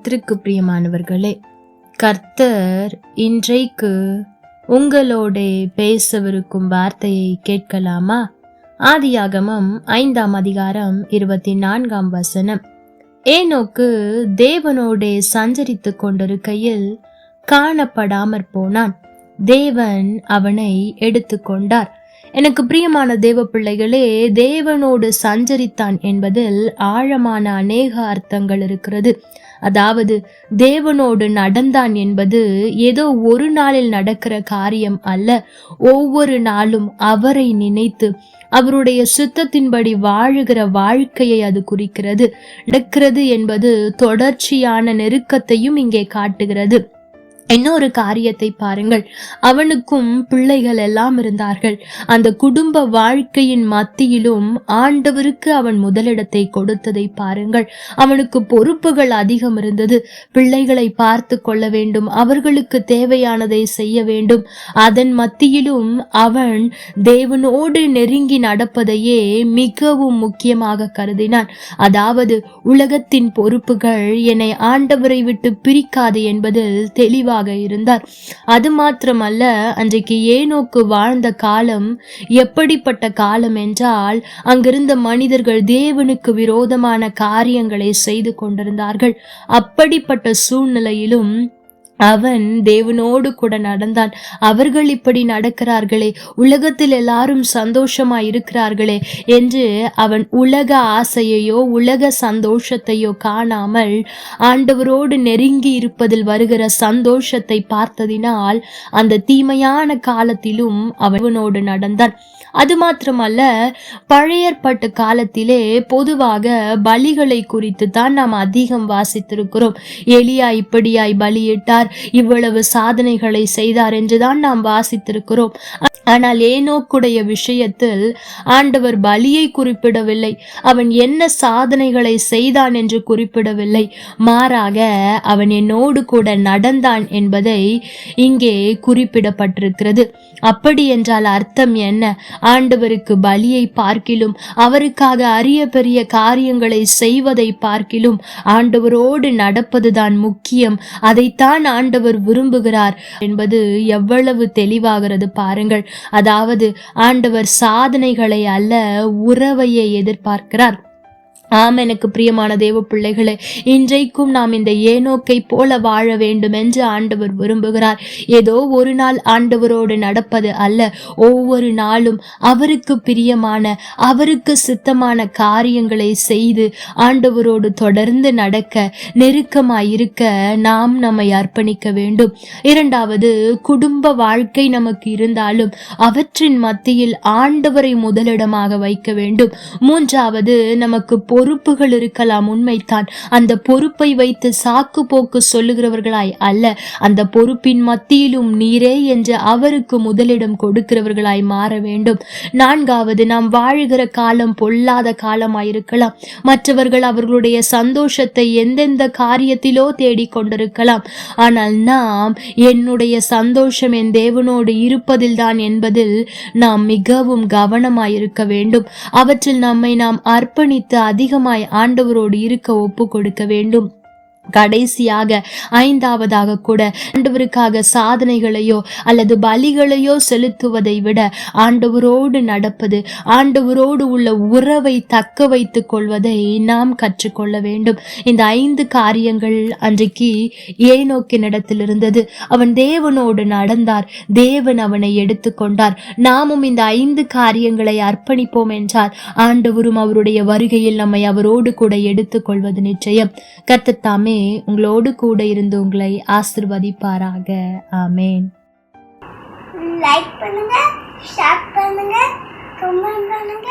கர்த்தருக்கு பிரியமானவர்களே, கர்த்தர் இன்றைக்கு உங்களோட பேசவிருக்கும் வார்த்தையை கேட்கலாமா? ஆதியாகமம் 5ஆம் அதிகாரம் 24ஆம் வசனம். ஏனோக்கு தேவனோடே சஞ்சரித்து கொண்டிருக்கையில் காணப்படாமற் போனான், தேவன் அவனை எடுத்துக்கொண்டார். எனக்கு பிரியமான தேவ பிள்ளைகளே, தேவனோடு சஞ்சரித்தான் என்பதில் ஆழமான அநேக அர்த்தங்கள் இருக்கிறது. அதாவது தேவனோடு நடந்தான் என்பது ஏதோ ஒரு நாளில் நடக்கிற காரியம் அல்ல. ஒவ்வொரு நாளும் அவரை நினைத்து அவருடைய சுத்தத்தின்படி வாழுகிற வாழ்க்கையை அது குறிக்கிறது. நடக்கிறது என்பது தொடர்ச்சியான நெருக்கத்தையும் இங்கே காட்டுகிறது. இன்னொரு காரியத்தை பாருங்கள், அவனுக்கும் பிள்ளைகள் எல்லாம் இருந்தார்கள். அந்த குடும்ப வாழ்க்கையின் மத்தியிலும் ஆண்டவருக்கு அவன் முதலிடத்தை கொடுத்ததை பாருங்கள். அவனுக்கு பொறுப்புகள் அதிகம் இருந்தது. பிள்ளைகளை பார்த்து கொள்ள வேண்டும், அவர்களுக்கு தேவையானதை செய்ய வேண்டும். அதன் மத்தியிலும் அவன் தேவனோடு நெருங்கி நடப்பதையே மிகவும் முக்கியமாக கருதினான். அதாவது உலகத்தின் பொறுப்புகள் என்னை ஆண்டவரை விட்டு பிரிக்காது என்பதில் தெளிவாக இருந்தார். அது மாத்திரமல்ல, அன்றைக்கு ஏனோக்கு வாழ்ந்த காலம் எப்படிப்பட்ட காலம் என்றால், அங்கிருந்த மனிதர்கள் தேவனுக்கு விரோதமான காரியங்களை செய்து கொண்டிருந்தார்கள். அப்படிப்பட்ட சூழ்நிலையிலும் அவன் தேவனோடு கூட நடந்தான். அவர்கள் இப்படி நடக்கிறார்களே, உலகத்தில் எல்லாரும் சந்தோஷமா இருக்கிறார்களே என்று அவன் உலக ஆசையையோ உலக சந்தோஷத்தையோ காணாமல் ஆண்டவரோடு நெருங்கி இருப்பதில் வருகிற சந்தோஷத்தை பார்த்ததினால் அந்த தீமையான காலத்திலும் அவனோடு நடந்தான். அது மாத்திரமல்ல, பழைய ஏற்பாட்டு காலத்திலே பொதுவாக பலிகளை குறித்து தான் நாம் அதிகம் வாசித்திருக்கிறோம். எலியா இப்படியாய் பலியிட்டார், இவ்வளவு சாதனைகளை செய்தார் என்றுதான் நாம் வாசித்திருக்கிறோம். ஆனால் ஏனோக்குடைய விஷயத்தில் ஆண்டவர் பலியை குறிப்பிடவில்லை, அவன் என்ன சாதனைகளை செய்தான் என்று குறிப்பிடவில்லை. மாறாக அவன் என்னோடு கூட நடந்தான் என்பதை இங்கே குறிப்பிடப்பட்டிருக்கிறது. அப்படி என்றால் அர்த்தம் என்ன? ஆண்டவருக்கு பலியை பார்க்கிலும், அவருக்காக அரிய பெரிய காரியங்களை செய்வதை பார்க்கிலும் ஆண்டவரோடு நடப்பதுதான் முக்கியம். அதைத்தான் ஆண்டவர் விரும்புகிறார் என்பது எவ்வளவு தெளிவாகிறது பாருங்கள். அதாவது ஆண்டவர் சாதனைகளை அல்ல, உறவையை எதிர்பார்க்கிறார். ஆம், எனக்கு பிரியமான தேவ பிள்ளைகளே, இன்றைக்கும் நாம் இந்த ஏனோக்கை போல வாழ வேண்டும் என்று ஆண்டவர் விரும்புகிறார். ஏதோ ஒரு நாள் ஆண்டவரோடு நடப்பது அல்ல, ஒவ்வொரு நாளும் அவருக்கு பிரியமான, அவருக்கு சித்தமான காரியங்களை செய்து ஆண்டவரோடு தொடர்ந்து நடக்க, நெருக்கமாயிருக்க நாம் நம்மை அர்ப்பணிக்க வேண்டும். இரண்டாவது, குடும்ப வாழ்க்கை நமக்கு இருந்தாலும் அவற்றின் மத்தியில் ஆண்டவரை முதலிடமாக வைக்க வேண்டும். மூன்றாவது, நமக்கு பொறுப்புகள் இருக்கலாம், உண்மைத்தான். அந்த பொறுப்பை வைத்து சாக்கு போக்கு சொல்லுகிறவர்களாய் அல்ல, அந்த பொறுப்பின் மத்தியிலும் நீரே என்று அவருக்கு முதலிடம் கொடுக்கிறவர்களாய் மாற வேண்டும். நான்காவது, நாம் வாழுகிற காலம் பொல்லாத காலமாயிருக்கலாம். மற்றவர்கள் அவர்களுடைய சந்தோஷத்தை எந்தெந்த காரியத்திலோ தேடிக்கொண்டிருக்கலாம். ஆனால் நாம் என்னுடைய சந்தோஷம் என் தேவனோடு இருப்பதில் தான் என்பதில் நாம் மிகவும் கவனமாயிருக்க வேண்டும். அவற்றில் நம்மை நாம் அர்ப்பணித்து அதிகமாய் ஆண்டவரோடு இருக்க ஒப்பு கொடுக்க வேண்டும். கடைசியாக ஐந்தாவதாக கூட ஆண்டவருக்காக சாதனைகளையோ அல்லது பலிகளையோ செலுத்துவதை விட ஆண்டவரோடு நடப்பது, ஆண்டவரோடு உள்ள உறவை தக்க வைத்துக் கொள்வதை நாம் கற்றுக்கொள்ள வேண்டும். இந்த 5 காரியங்கள் அன்றைக்கு ஏனோக்கினிடத்தில் இருந்தது. அவன் தேவனோடு நடந்தார், தேவன் அவனை எடுத்துக்கொண்டார். நாமும் இந்த 5 காரியங்களை அர்ப்பணிப்போம் என்றால் ஆண்டவரும் அவருடைய வருகையில் நம்மை அவரோடு கூட எடுத்துக்கொள்வது நிச்சயம். கர்த்தர் தாமே உங்களோடு கூட இருந்து உங்களை ஆசீர்வதிப்பாராக. ஆமென். லைக் பண்ணுங்க, ஷேர் பண்ணுங்க, கமெண்ட் பண்ணுங்க.